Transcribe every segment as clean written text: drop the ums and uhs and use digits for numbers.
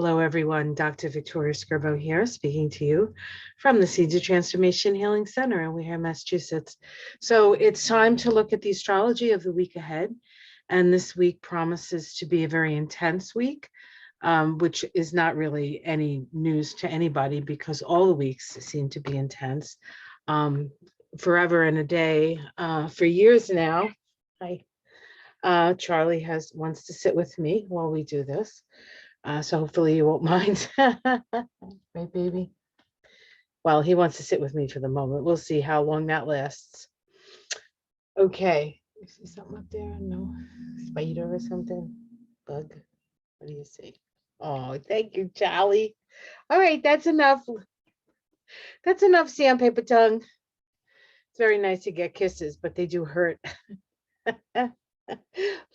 Hello, everyone. Dr. Victoria Scribo here, speaking to you from the Seeds of Transformation Healing Center in Wareham, Massachusetts. So it's time to look at the astrology of the week ahead. And this week promises to be a very intense week, which is not really any news to anybody because all the weeks seem to be intense. Forever and a day, for years now. Charlie wants to sit with me while we do this. So hopefully you won't mind. Right, baby? Well, he wants to sit with me for the moment. We'll see how long that lasts. Okay. You see something up there? No? Spider or something? Bug? What do you see? Oh, thank you, Charlie. All right, that's enough. That's enough sandpaper tongue. It's very nice to get kisses, but they do hurt.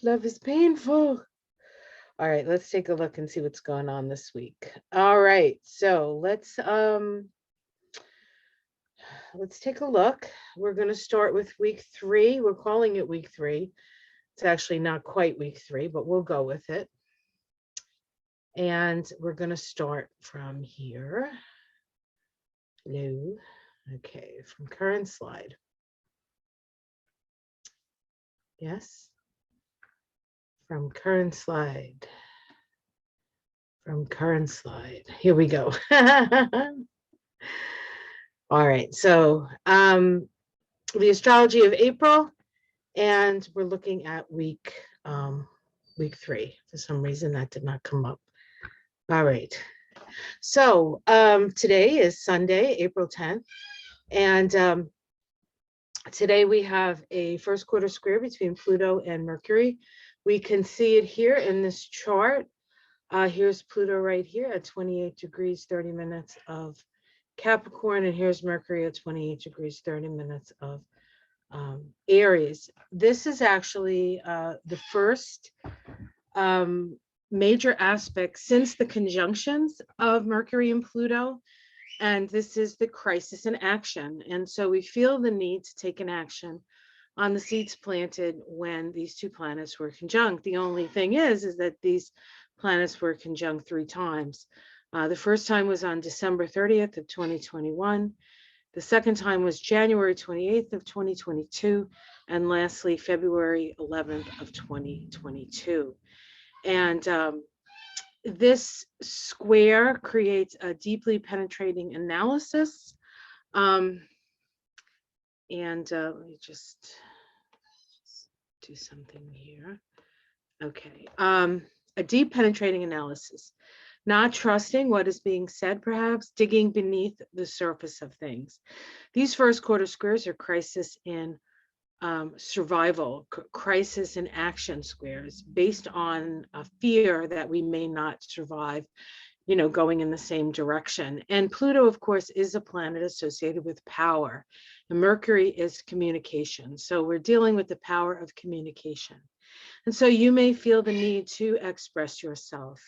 Love is painful. All right, let's take a look and see what's going on this week. All right, so let's take a look. We're going to start with week 3. We're calling it week 3. It's actually not quite week 3, but we'll go with it. And we're going to start from here. Hello. Okay, from current slide. Yes. From current slide. From current slide. Here we go. All right, so the astrology of April, and we're looking at week 3. For some reason that did not come up. All right, so today is Sunday, April 10th, and today we have a first quarter square between Pluto and Mercury. We can see it here in this chart. Here's Pluto right here at 28 degrees, 30 minutes of Capricorn, and here's Mercury at 28 degrees, 30 minutes of Aries. This is actually the first major aspect since the conjunctions of Mercury and Pluto, and this is the crisis in action. And so we feel the need to take an action on the seeds planted when these two planets were conjunct. The only thing is that these planets were conjunct 3 times. The first time was on December 30th of 2021. The second time was January 28th of 2022. And lastly, February 11th of 2022. And this square creates a deeply penetrating analysis. And let me just do something here. Okay. A deep penetrating analysis, not trusting what is being said, perhaps digging beneath the surface of things. These first quarter squares are crisis in survival, crisis in action squares based on a fear that we may not survive, going in the same direction. And Pluto, of course, is a planet associated with power. And Mercury is communication. So we're dealing with the power of communication. And so you may feel the need to express yourself,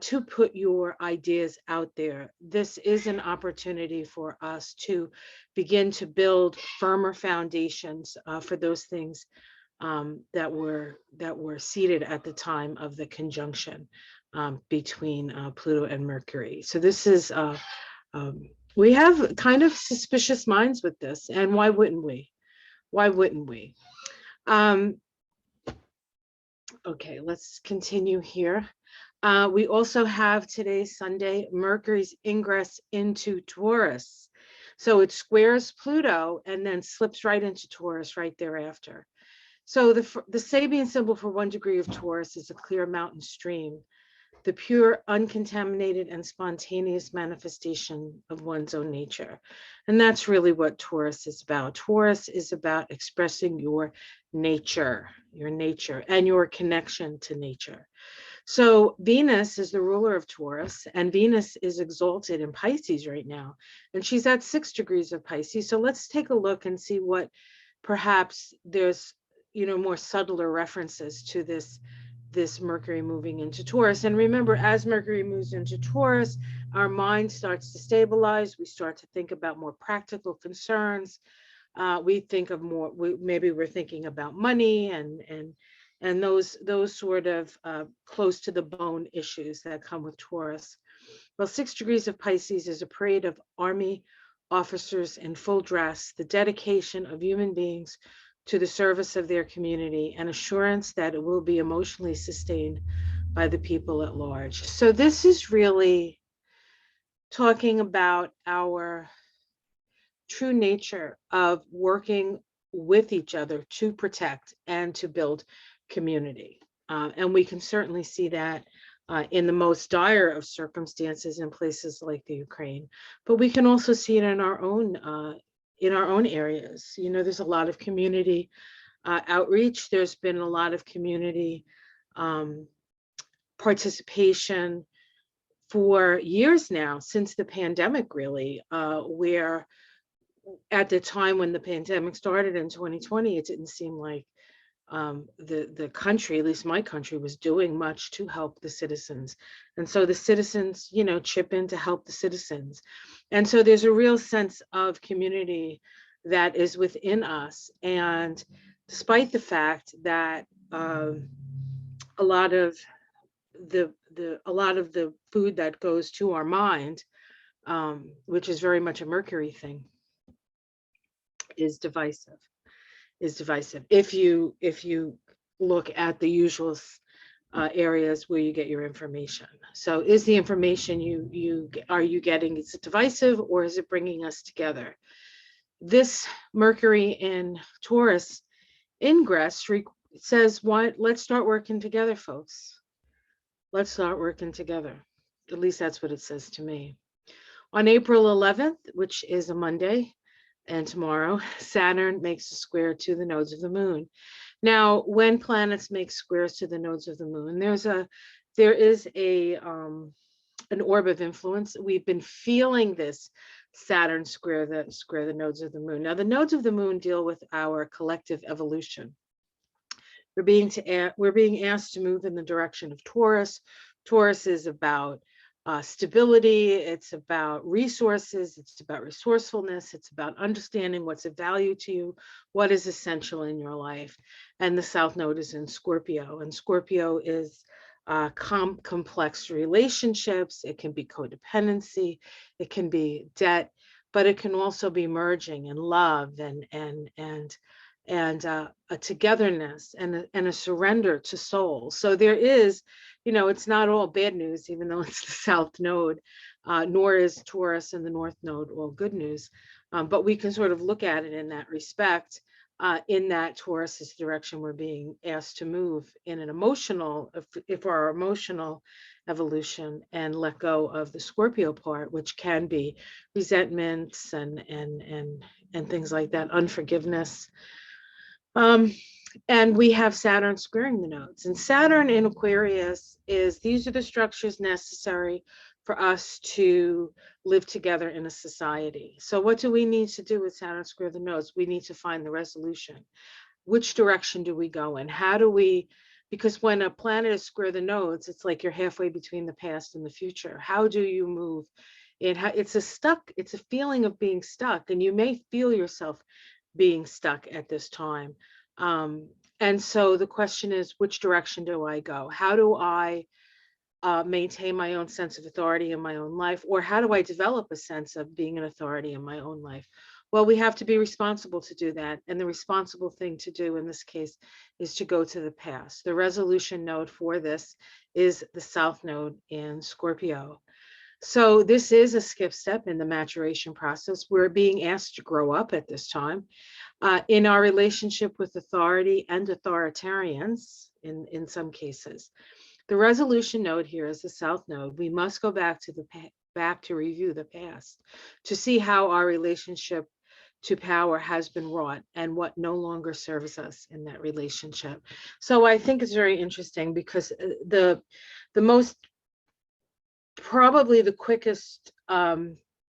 to put your ideas out there. This is an opportunity for us to begin to build firmer foundations for those things that were seated at the time of the conjunction between Pluto and Mercury. So this is, we have kind of suspicious minds with this, and why wouldn't we? Why wouldn't we? Okay, let's continue here. We also have today, Sunday, Mercury's ingress into Taurus. So it squares Pluto and then slips right into Taurus right thereafter. So the Sabian symbol for 1 degree of Taurus is a clear mountain stream, the pure, uncontaminated, and spontaneous manifestation of one's own nature. And that's really what Taurus is about. Taurus is about expressing your nature, and your connection to nature. So Venus is the ruler of Taurus, and Venus is exalted in Pisces right now, and she's at 6 degrees of Pisces. So let's take a look and see what perhaps there's, more subtler references to this Mercury moving into Taurus. And remember, as Mercury moves into Taurus, our mind starts to stabilize. We start to think about more practical concerns. We think of more, maybe we're thinking about money and and those sort of close to the bone issues that come with Taurus. Well, 6 degrees of Pisces is a parade of army officers in full dress, the dedication of human beings to the service of their community, and assurance that it will be emotionally sustained by the people at large. So this is really talking about our true nature of working with each other to protect and to build community. And we can certainly see that in the most dire of circumstances in places like the Ukraine, but we can also see it in our own areas. You know, there's a lot of community outreach. There's been a lot of community participation for years now, since the pandemic, really, where at the time when the pandemic started in 2020, it didn't seem like the country, at least my country, was doing much to help the citizens. And so the citizens, you know, chip in to help the citizens. And so there's a real sense of community that is within us. And despite the fact that a lot of the food that goes to our mind, which is very much a Mercury thing, is divisive. If you look at the usual areas where you get your information. So is the information are you getting, is it divisive or is it bringing us together? This Mercury in Taurus ingress says, what? Let's start working together, folks. Let's start working together. At least that's what it says to me. On April 11th, which is a Monday, and tomorrow, Saturn makes a square to the nodes of the moon. Now, when planets make squares to the nodes of the moon, there is an orb of influence. We've been feeling this Saturn square the nodes of the moon. Now, the nodes of the moon deal with our collective evolution. We're being asked to move in the direction of Taurus. Taurus is about stability, it's about resources, it's about resourcefulness, it's about understanding what's of value to you, what is essential in your life. And the South Node is in Scorpio, and Scorpio is complex relationships. It can be codependency, it can be debt, but it can also be merging and love and a togetherness and a surrender to soul. So there is, you know, it's not all bad news, even though it's the South Node, nor is Taurus and the North Node all good news. But we can sort of look at it in that respect, in that Taurus is the direction we're being asked to move in an emotional, if our emotional evolution, and let go of the Scorpio part, which can be resentments and things like that, unforgiveness. And we have Saturn squaring the nodes, and Saturn in Aquarius these are the structures necessary for us to live together in a society. So what do we need to do with Saturn square the nodes? We need to find the resolution. Which direction do we go in? How do we, because when a planet is square the nodes, it's like you're halfway between the past and the future. It's a feeling of being stuck, and you may feel yourself being stuck at this time. And so the question is, which direction do I go? How do I maintain my own sense of authority in my own life? Or how do I develop a sense of being an authority in my own life? Well, we have to be responsible to do that. And the responsible thing to do in this case is to go to the past. The resolution node for this is the South Node in Scorpio. So this is a skip step in the maturation process. We're being asked to grow up at this time in our relationship with authority and authoritarians in some cases. The resolution node here is the South Node. We must go back to review the past to see how our relationship to power has been wrought and what no longer serves us in that relationship. So I think it's very interesting because probably the quickest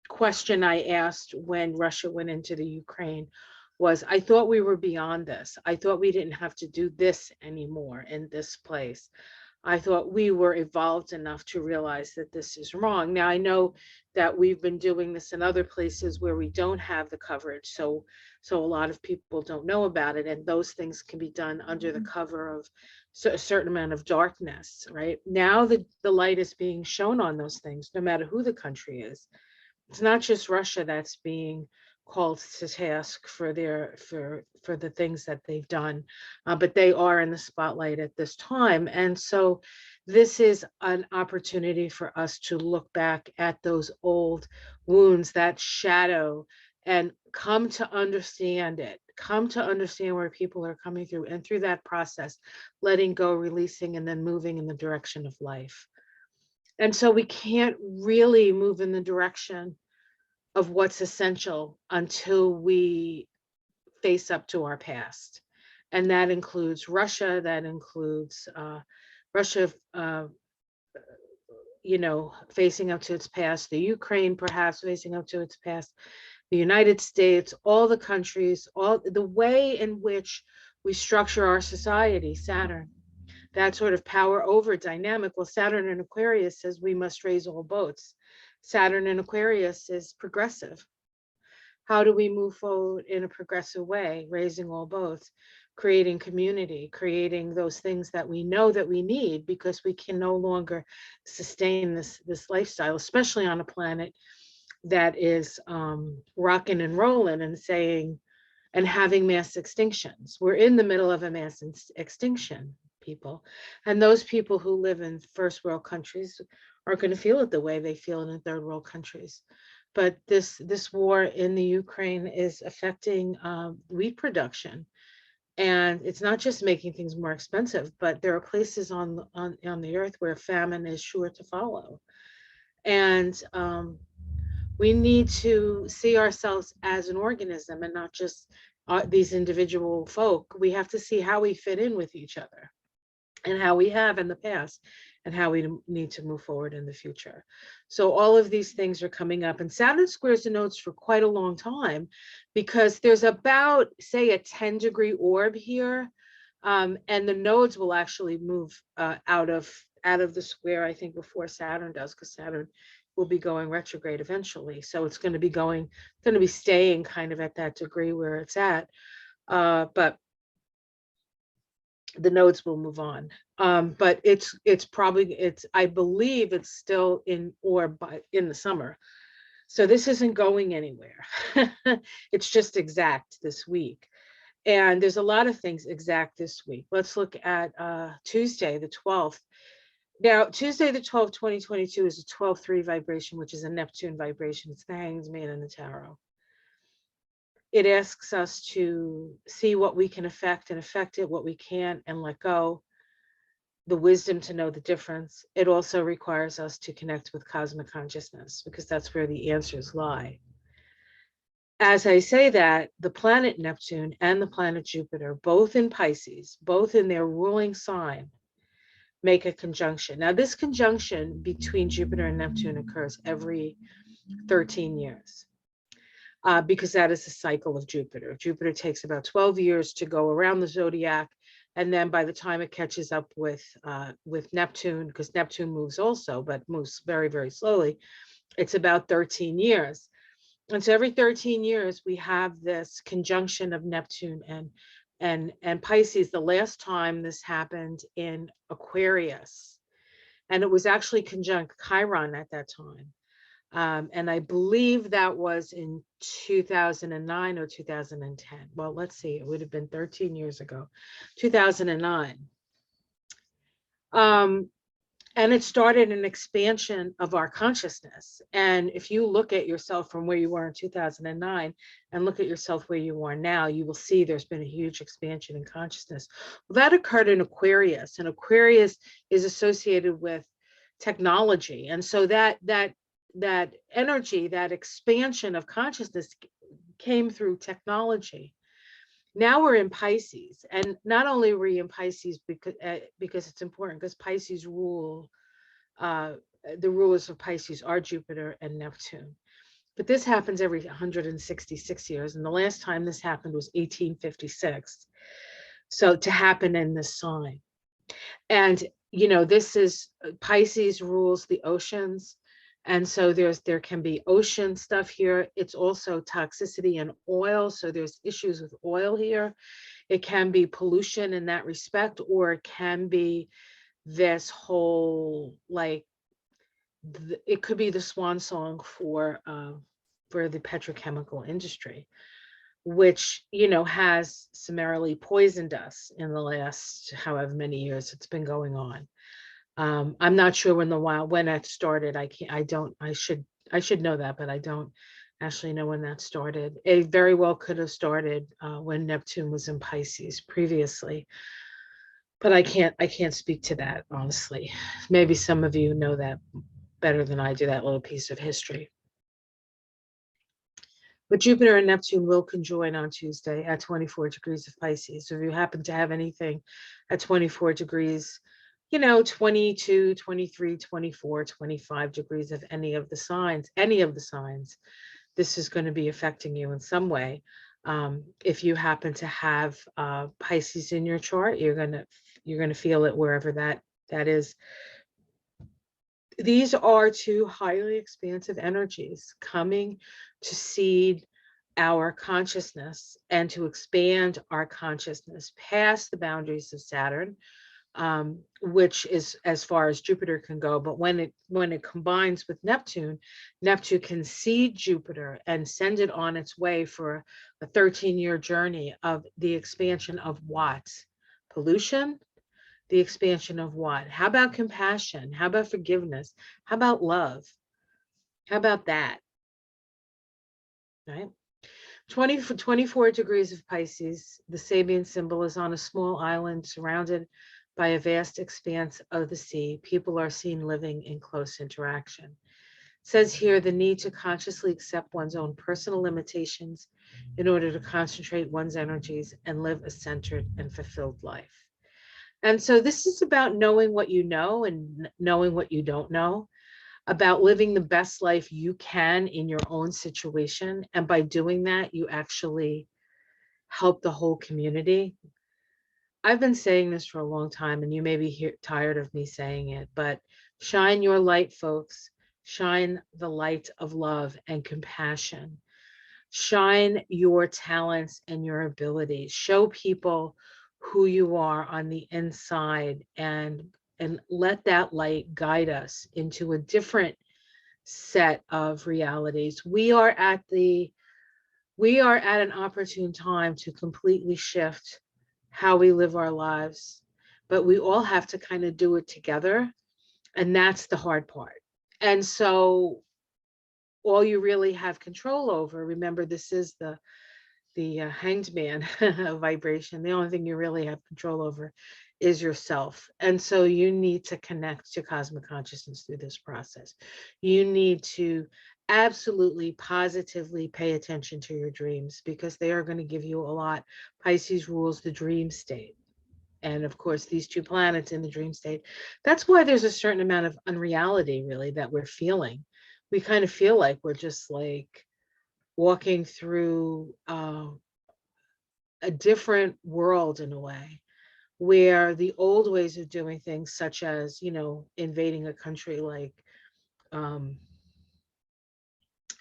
question I asked when Russia went into the Ukraine was, I thought we were beyond this. I thought we didn't have to do this anymore in this place. I thought we were evolved enough to realize that this is wrong. Now, I know that we've been doing this in other places where we don't have the coverage. So a lot of people don't know about it. And those things can be done under the cover of a certain amount of darkness, right? Now the light is being shown on those things, no matter who the country is. It's not just Russia that's being called to task for the things that they've done, but they are in the spotlight at this time. And so this is an opportunity for us to look back at those old wounds, that shadow, and come to understand it, come to understand where people are coming through, and through that process, letting go, releasing, and then moving in the direction of life. And so we can't really move in the direction of what's essential until we face up to our past. And that includes Russia, that includes Russia, facing up to its past, the Ukraine perhaps facing up to its past, the United States, all the countries, all the way in which we structure our society, Saturn. That sort of power over dynamic. Well, Saturn in Aquarius says we must raise all boats. Saturn in Aquarius is progressive. How do we move forward in a progressive way, raising all boats, creating community, creating those things that we know that we need, because we can no longer sustain this lifestyle, especially on a planet that is rocking and rolling and saying and having mass extinctions. We're in the middle of a mass extinction, people. And those people who live in first world countries are going to feel it the way they feel in third world countries. But this war in the Ukraine is affecting wheat production. And it's not just making things more expensive, but there are places on the earth where famine is sure to follow. And we need to see ourselves as an organism and not just these individual folk. We have to see how we fit in with each other and how we have in the past and how we need to move forward in the future. So all of these things are coming up, and Saturn squares the nodes for quite a long time, because there's about, say, a 10-degree orb here, and the nodes will actually move out of the square, I think, before Saturn does, because Saturn will be going retrograde eventually. So it's going to be staying kind of at that degree where it's at, but the nodes will move on. But I believe it's still in orb in the summer. So this isn't going anywhere. It's just exact this week. And there's a lot of things exact this week. Let's look at Tuesday, the 12th. Now, Tuesday, the 12th, 2022 is a 12-3 vibration, which is a Neptune vibration. It's the Hanged Man in the tarot. It asks us to see what we can affect and affect it, what we can't, and let go. The wisdom to know the difference. It also requires us to connect with cosmic consciousness, because that's where the answers lie. As I say that, the planet Neptune and the planet Jupiter, both in Pisces, both in their ruling sign, make a conjunction. Now, this conjunction between Jupiter and Neptune occurs every 13 years. Because that is the cycle of Jupiter. Jupiter takes about 12 years to go around the zodiac, and then by the time it catches up with Neptune, because Neptune moves also, but moves very, very slowly, it's about 13 years. And so every 13 years, we have this conjunction of Neptune and Pisces. The last time this happened in Aquarius, and it was actually conjunct Chiron at that time. And I believe that was in 2009 or 2010. Well, let's see, it would have been 13 years ago, 2009. And it started an expansion of our consciousness. And if you look at yourself from where you were in 2009 and look at yourself where you are now, you will see there's been a huge expansion in consciousness. Well, that occurred in Aquarius, and Aquarius is associated with technology. And so that energy, that expansion of consciousness came through technology. Now we're in Pisces, and not only are we in Pisces because it's important, because Pisces rule, the rulers of Pisces are Jupiter and Neptune. But this happens every 166 years, and the last time this happened was 1856. So to happen in this sign. And this is Pisces rules the oceans. And so there can be ocean stuff here. It's also toxicity in oil. So there's issues with oil here. It can be pollution in that respect, or it can be this whole, like, it could be the swan song for the petrochemical industry, which, has summarily poisoned us in the last however many years it's been going on. I'm not sure when that started. I should know that, but I don't actually know when that started. It very well could have started when Neptune was in Pisces previously, but I can't speak to that honestly. Maybe some of you know that better than I do, that little piece of history. But Jupiter and Neptune will conjoin on Tuesday at 24 degrees of Pisces. So if you happen to have anything at 24 degrees, 22, 23, 24, 25 degrees of any of the signs, this is going to be affecting you in some way. If you happen to have Pisces in your chart, you're gonna feel it wherever that is. These are two highly expansive energies coming to seed our consciousness and to expand our consciousness past the boundaries of Saturn, which is as far as Jupiter can go. But when it combines with Neptune, Neptune can seed Jupiter and send it on its way for a 13-year journey of the expansion of what? Pollution, the expansion of what? How about compassion? How about forgiveness? How about love? How about that? Right? 24 degrees of Pisces, the Sabian symbol is on a small island surrounded by a vast expanse of the sea. People are seen living in close interaction. It says here the need to consciously accept one's own personal limitations in order to concentrate one's energies and live a centered and fulfilled life. And so this is about knowing what you know and knowing what you don't know, about living the best life you can in your own situation. And by doing that, you actually help the whole community. I've been saying this for a long time, and you may be tired of me saying it, but shine your light, folks. Shine the light of love and compassion. Shine your talents and your abilities. Show people who you are on the inside, and let that light guide us into a different set of realities. We are at an opportune time to completely shift how we live our lives, but we all have to kind of do it together, and that's the hard part. And so all you really have control over, remember, this is the hanged man vibration. The only thing you really have control over is yourself. And so you need to connect to cosmic consciousness through this process. You need to absolutely positively pay attention to your dreams, because they are going to give you a lot. Pisces rules the dream state. And of course, these two planets in the dream state, that's why there's a certain amount of unreality, really, that we're feeling. We kind of feel like we're just like walking through a different world in a way, where the old ways of doing things, such as, invading a country like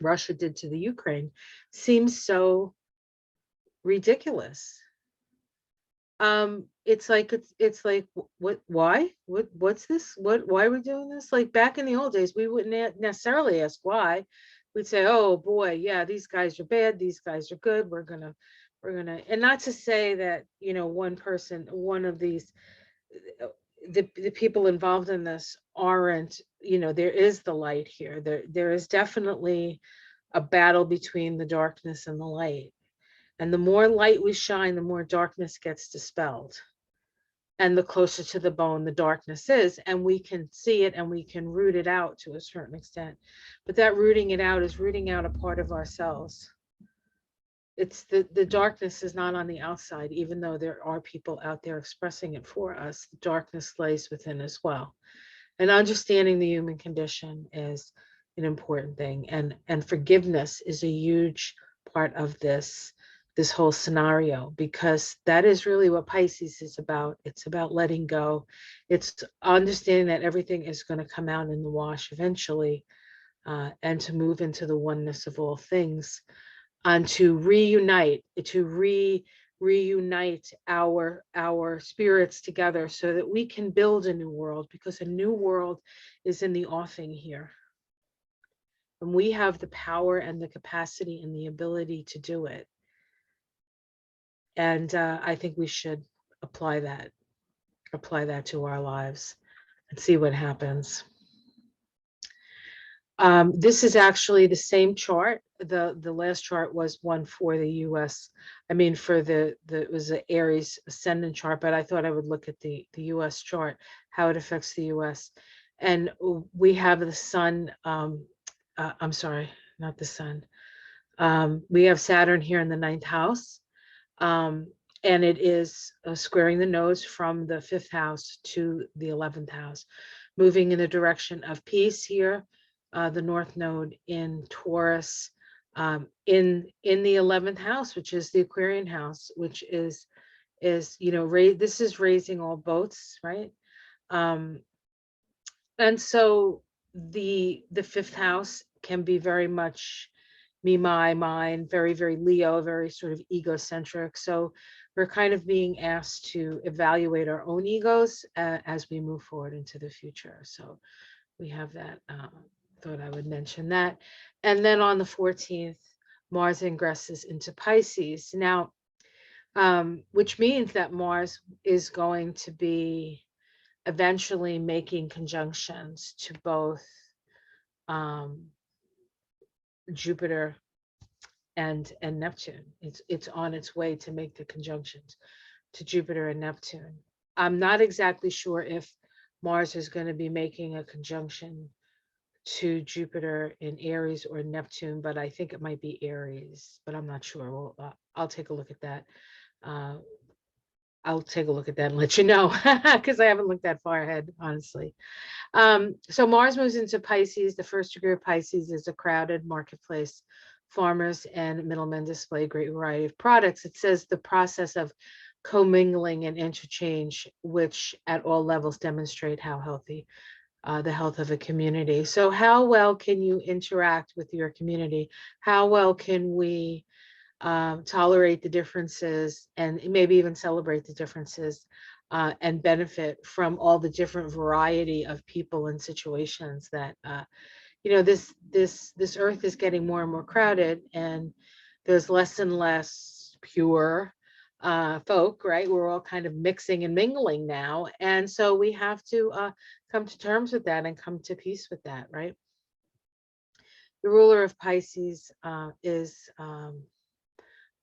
Russia did to the Ukraine, seems so ridiculous. It's like what's this? Why are we doing this? Like back in the old days, we wouldn't necessarily ask why. We'd say, oh boy, yeah, these guys are bad, these guys are good, we're gonna, and not to say that, one of these, the people involved in this aren't, there is the light here. There is definitely a battle between the darkness and the light. And the more light we shine, the more darkness gets dispelled. And the closer to the bone the darkness is, and we can see it and we can root it out to a certain extent. But that rooting it out is rooting out a part of ourselves. It's the darkness is not on the outside, even though there are people out there expressing it for us. The darkness lays within as well. And understanding the human condition is an important thing. And forgiveness is a huge part of this this whole scenario, because that is really what Pisces is about. It's about letting go. It's understanding that everything is going to come out in the wash eventually, and to move into the oneness of all things, and to reunite, reunite our spirits together so that we can build a new world, because a new world is in the offing here. And we have the power and the capacity and the ability to do it. And I think we should apply that to our lives and see what happens. This is actually the same chart. The last chart was one for the US. I mean, for it was the Aries ascendant chart, but I thought I would look at the US chart, how it affects the US. And we have the sun, I'm sorry, not the sun. We have Saturn here in the 9th house. And it is squaring the nose from the 5th house to the 11th house, moving in the direction of peace here. The North Node in Taurus, in the 11th house, which is the Aquarian house, which is this is raising all boats, right? And so the 5th house can be very much me, my, mine, very, very Leo, very sort of egocentric. So we're kind of being asked to evaluate our own egos as we move forward into the future. So we have that. Thought I would mention that. And then on the 14th, Mars ingresses into Pisces. Now, which means that Mars is going to be eventually making conjunctions to both Jupiter and Neptune. It's on its way to make the conjunctions to Jupiter and Neptune. I'm not exactly sure if Mars is going to be making a conjunction to Jupiter in Aries or Neptune, but I think it might be Aries, but I'm not sure. Well, I'll take a look at that. I'll take a look at that and let you know, because I haven't looked that far ahead, honestly. So Mars moves into Pisces. The 1st degree of Pisces is a crowded marketplace. Farmers and middlemen display a great variety of products. It says the process of commingling and interchange, which at all levels demonstrate how healthy the health of a community. So how well can you interact with your community? How well can we tolerate the differences and maybe even celebrate the differences and benefit from all the different variety of people and situations that this earth is getting more and more crowded, and there's less and less pure folk, right? We're all kind of mixing and mingling now, and so we have to come to terms with that and come to peace with that, right? The ruler of Pisces is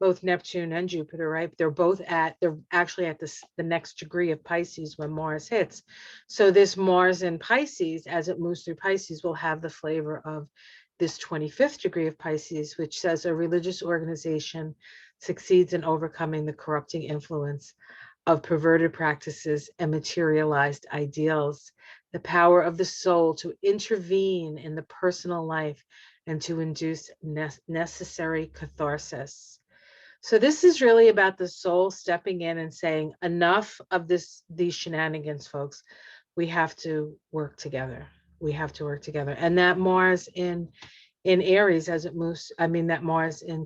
both Neptune and Jupiter, right? They're actually at the next degree of Pisces when Mars hits. So this Mars in Pisces, as it moves through Pisces, will have the flavor of this 25th degree of Pisces, which says a religious organization succeeds in overcoming the corrupting influence of perverted practices and materialized ideals. The power of the soul to intervene in the personal life and to induce necessary catharsis. So this is really about the soul stepping in and saying, enough of these shenanigans, folks. We have to work together. We have to work together. And that Mars in Aries as it moves, I mean that Mars in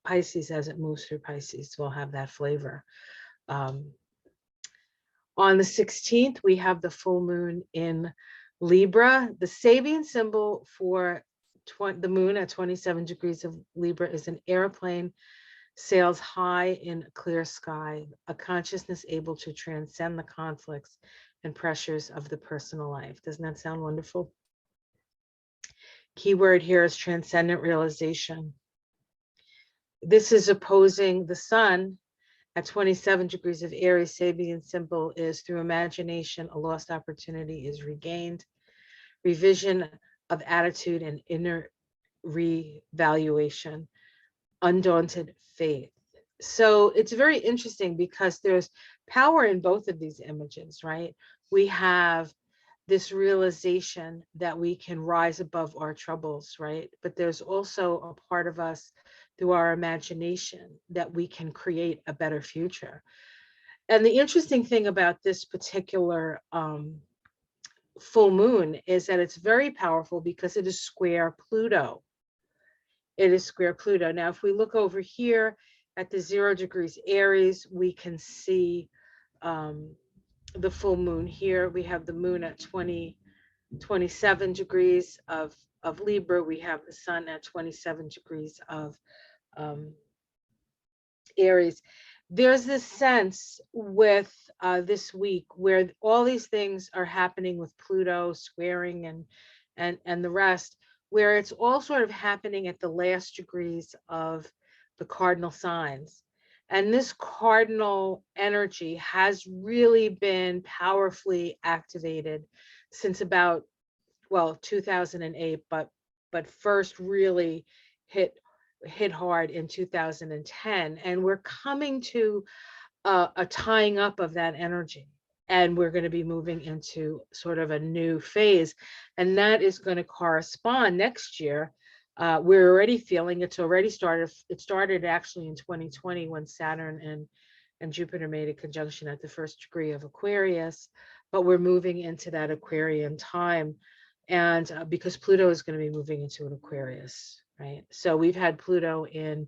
Pisces as it moves through Pisces will have that flavor. On the 16th, we have the full moon in Libra. The Sabian symbol for the moon at 27 degrees of Libra is an airplane sails high in a clear sky, a consciousness able to transcend the conflicts and pressures of the personal life. Doesn't that sound wonderful? Keyword here is transcendent realization. This is opposing the sun at 27 degrees of Aries. Sabian symbol is through imagination, a lost opportunity is regained. Revision of attitude and inner revaluation. Undaunted faith. So it's very interesting because there's power in both of these images, right? We have this realization that we can rise above our troubles, right? But there's also a part of us through our imagination, that we can create a better future. And the interesting thing about this particular full moon is that it's very powerful because it is square Pluto. It is square Pluto. Now, if we look over here at the 0 degrees Aries, we can see the full moon here. We have the moon at 27 degrees of Libra. We have the sun at 27 degrees of Aries. There's this sense with this week where all these things are happening with Pluto squaring and the rest, where it's all sort of happening at the last degrees of the cardinal signs. And this cardinal energy has really been powerfully activated since about, well, 2008, but first really hit hard in 2010. And we're coming to a tying up of that energy. And we're going to be moving into sort of a new phase. And that is going to correspond next year. We're already feeling it's already started. It started actually in 2020 when Saturn and Jupiter made a conjunction at the 1st degree of Aquarius. But we're moving into that Aquarian time. And because Pluto is going to be moving into an Aquarius, right? So we've had Pluto in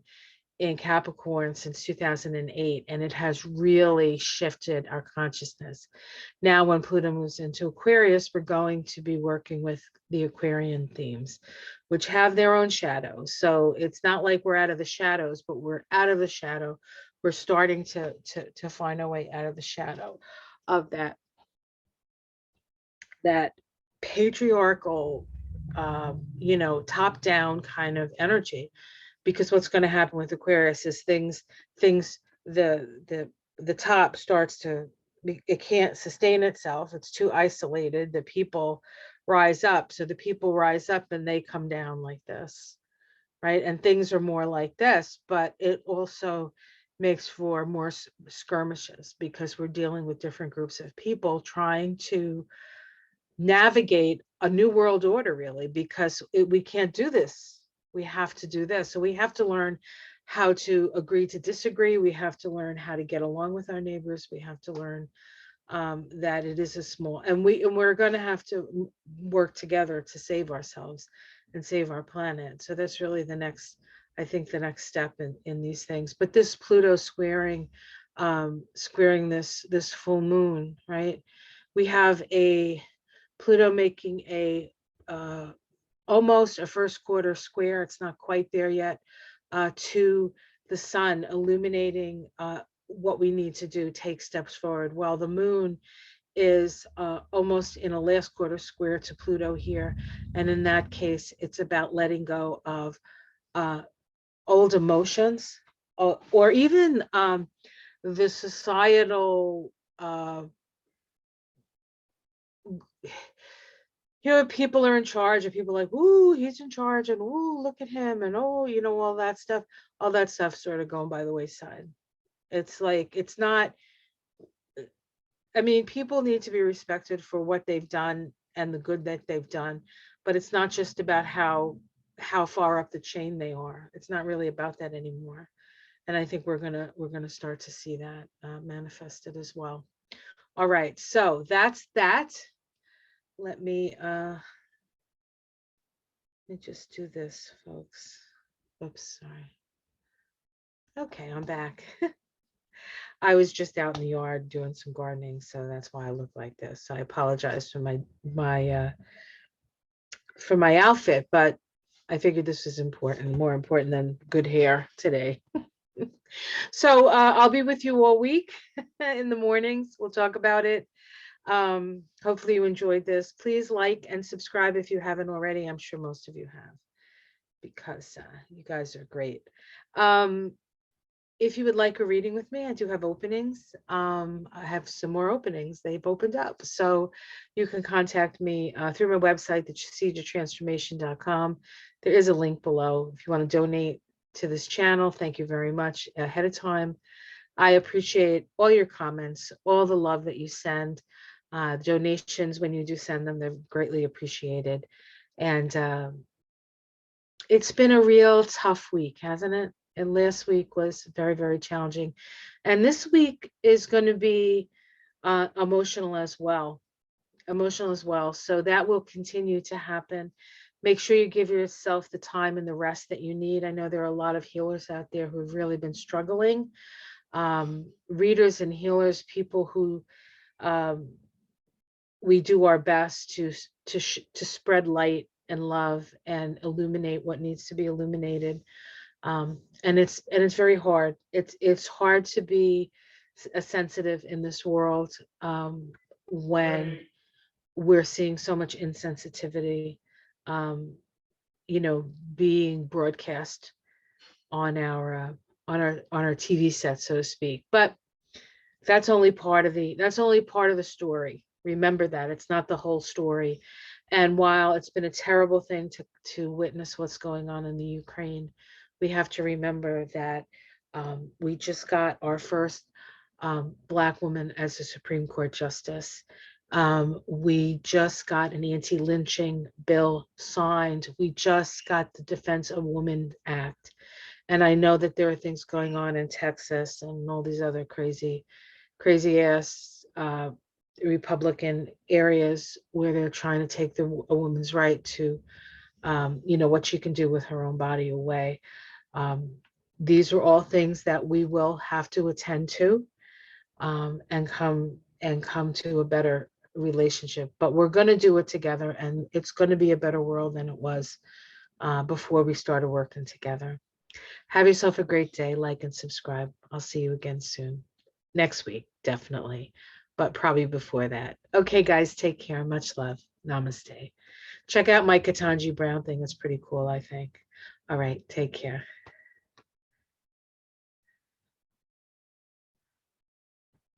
Capricorn since 2008, and it has really shifted our consciousness. Now, when Pluto moves into Aquarius, we're going to be working with the Aquarian themes, which have their own shadows. So it's not like we're out of the shadows, but we're out of the shadow. We're starting to find our way out of the shadow of that patriarchal, top-down kind of energy. Because what's going to happen with Aquarius is the top starts to, it can't sustain itself. It's too isolated. The people rise up. So the people rise up and they come down like this, right? And things are more like this, but it also makes for more skirmishes because we're dealing with different groups of people trying to navigate a new world order, really, because we can't do this. We have to do this. So we have to learn how to agree to disagree. We have to learn how to get along with our neighbors. We have to learn that it is a small, and we're going to have to work together to save ourselves and save our planet. So that's really the next step in these things. But this Pluto squaring this full moon, right? We have a Pluto making a almost a first quarter square. It's not quite there yet, to the sun, illuminating what we need to do, take steps forward. While the moon is almost in a last quarter square to Pluto here. And in that case, it's about letting go of old emotions, or even the societal, people are in charge, and people are like, ooh, he's in charge, and ooh, look at him, and oh, all that stuff sort of going by the wayside. It's like, it's not, I mean, people need to be respected for what they've done and the good that they've done, but it's not just about how far up the chain they are. It's not really about that anymore. And I think we're gonna start to see that manifested as well. All right, so that's that. Let me just do this, folks. Oops, sorry. Okay, I'm back. I was just out in the yard doing some gardening, so that's why I look like this. So I apologize for my outfit, but I figured this was important, more important than good hair today. So I'll be with you all week in the mornings. We'll talk about it. Hopefully you enjoyed this. Please like and subscribe if you haven't already. I'm sure most of you have, because you guys are great. If you would like a reading with me, I do have openings. I have some more openings. They've opened up. So you can contact me through my website, theseedoftransformation.com. There is a link below if you want to donate to this channel. Thank you very much ahead of time. I appreciate all your comments, all the love that you send. Donations, when you do send them, they're greatly appreciated. And it's been a real tough week, hasn't it? And last week was very, very challenging. And this week is going to be emotional as well. Emotional as well. So that will continue to happen. Make sure you give yourself the time and the rest that you need. I know there are a lot of healers out there who've really been struggling. Readers and healers, people who um, we do our best to spread light and love and illuminate what needs to be illuminated. And it's very hard. It's hard to be a sensitive in this world when we're seeing so much insensitivity, um, being broadcast on our TV set, so to speak. But that's only part of the story. Remember that it's not the whole story. And while it's been a terrible thing to witness what's going on in the Ukraine, we have to remember that we just got our first Black woman as a Supreme Court justice. We just got an anti-lynching bill signed. We just got the Defense of Women Act. And I know that there are things going on in Texas and all these other crazy ass Republican areas where they're trying to take a woman's right to, what she can do with her own body away. Um, these are all things that we will have to attend to and come to a better relationship. But we're going to do it together, and it's going to be a better world than it was before we started working together. Have yourself a great day. Like and subscribe. I'll see you again soon. Next week, definitely, but probably before that. Okay, guys, take care. Much love. Namaste. Check out my Katanji Brown thing. It's pretty cool, I think. All right, take care.